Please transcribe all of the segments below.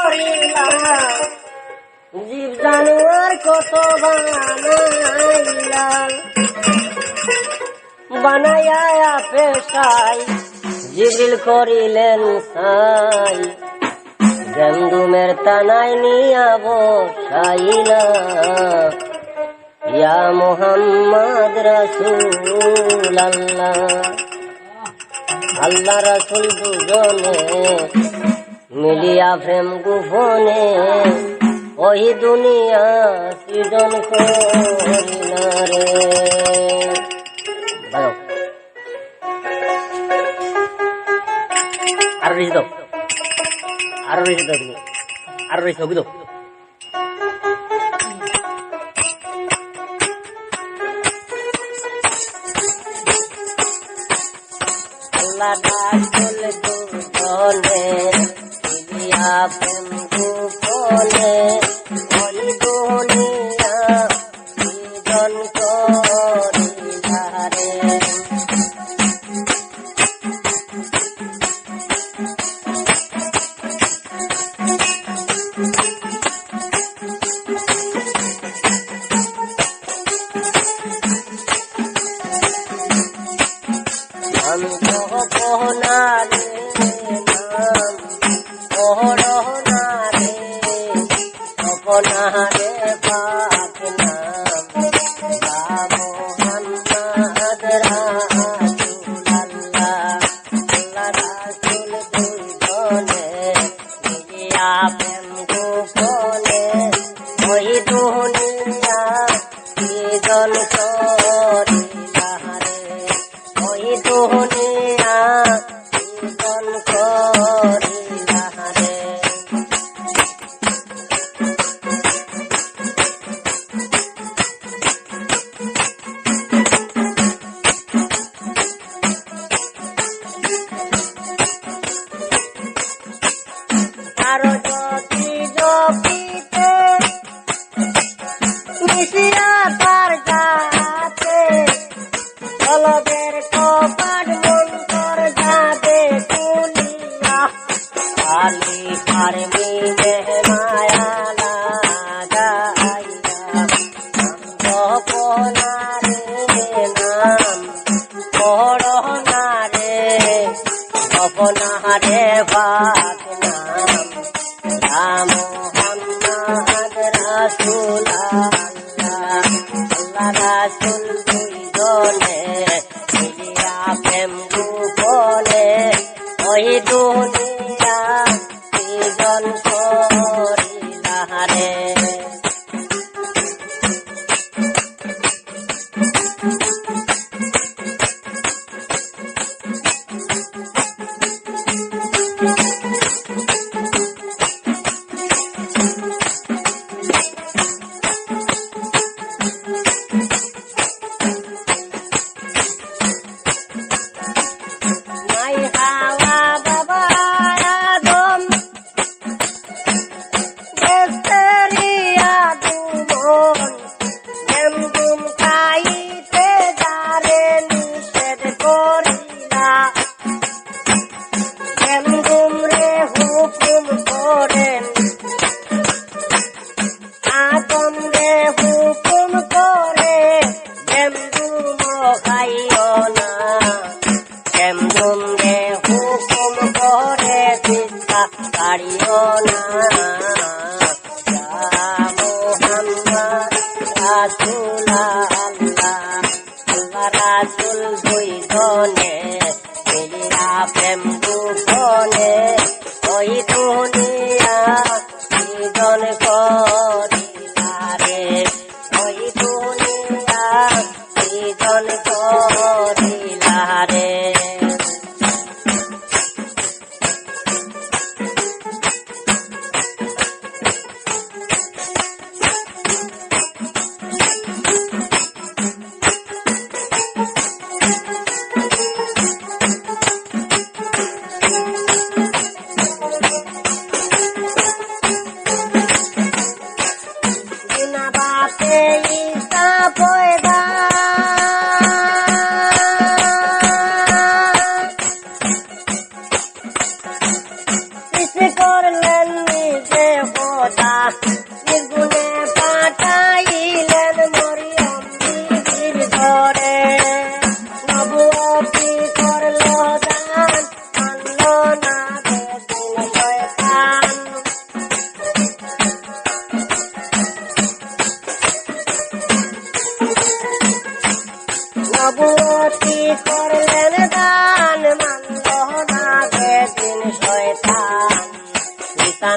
করিলা জীব জানোয়ার কত বানাইলা বানাইয়া পেশাই জিবরিল করিলেন সাই গন্ধুমের তানাই নিয়া বসাইলা ইয়া মুহাম্মদ রাসূল আল্লাহ আল্লাহ রাসূল দুজনে মিলিয়া প্রেম গোপনে ওই দুনিয়া সৃজন করিলা রে। আরো বেশি দাও, আরো বেশি দাও, আরো বেশি ছবি দাও। আল্লাহ রাসূল দুজনে মিলিয়া প্রেম গোপনে ওই দুনিয়া সৃজন করিলা রে।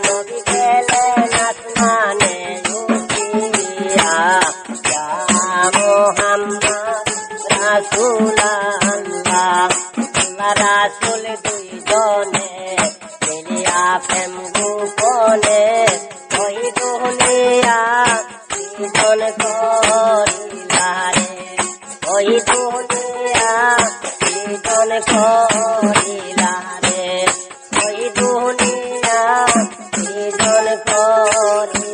নবী গেলেন আসমানে উঠিয়া, ইয়া মুহাম্মদ রাসূলুল্লাহ, আল্লাহ রাসূল দুইজনে মিলিয়া প্রেম গোপনে ওই দুনিয়া সৃজন করিলা রে, ওই দুনিয়া সৃজন করিলা রে, ওই দুনিয়া সৃজন করিলা।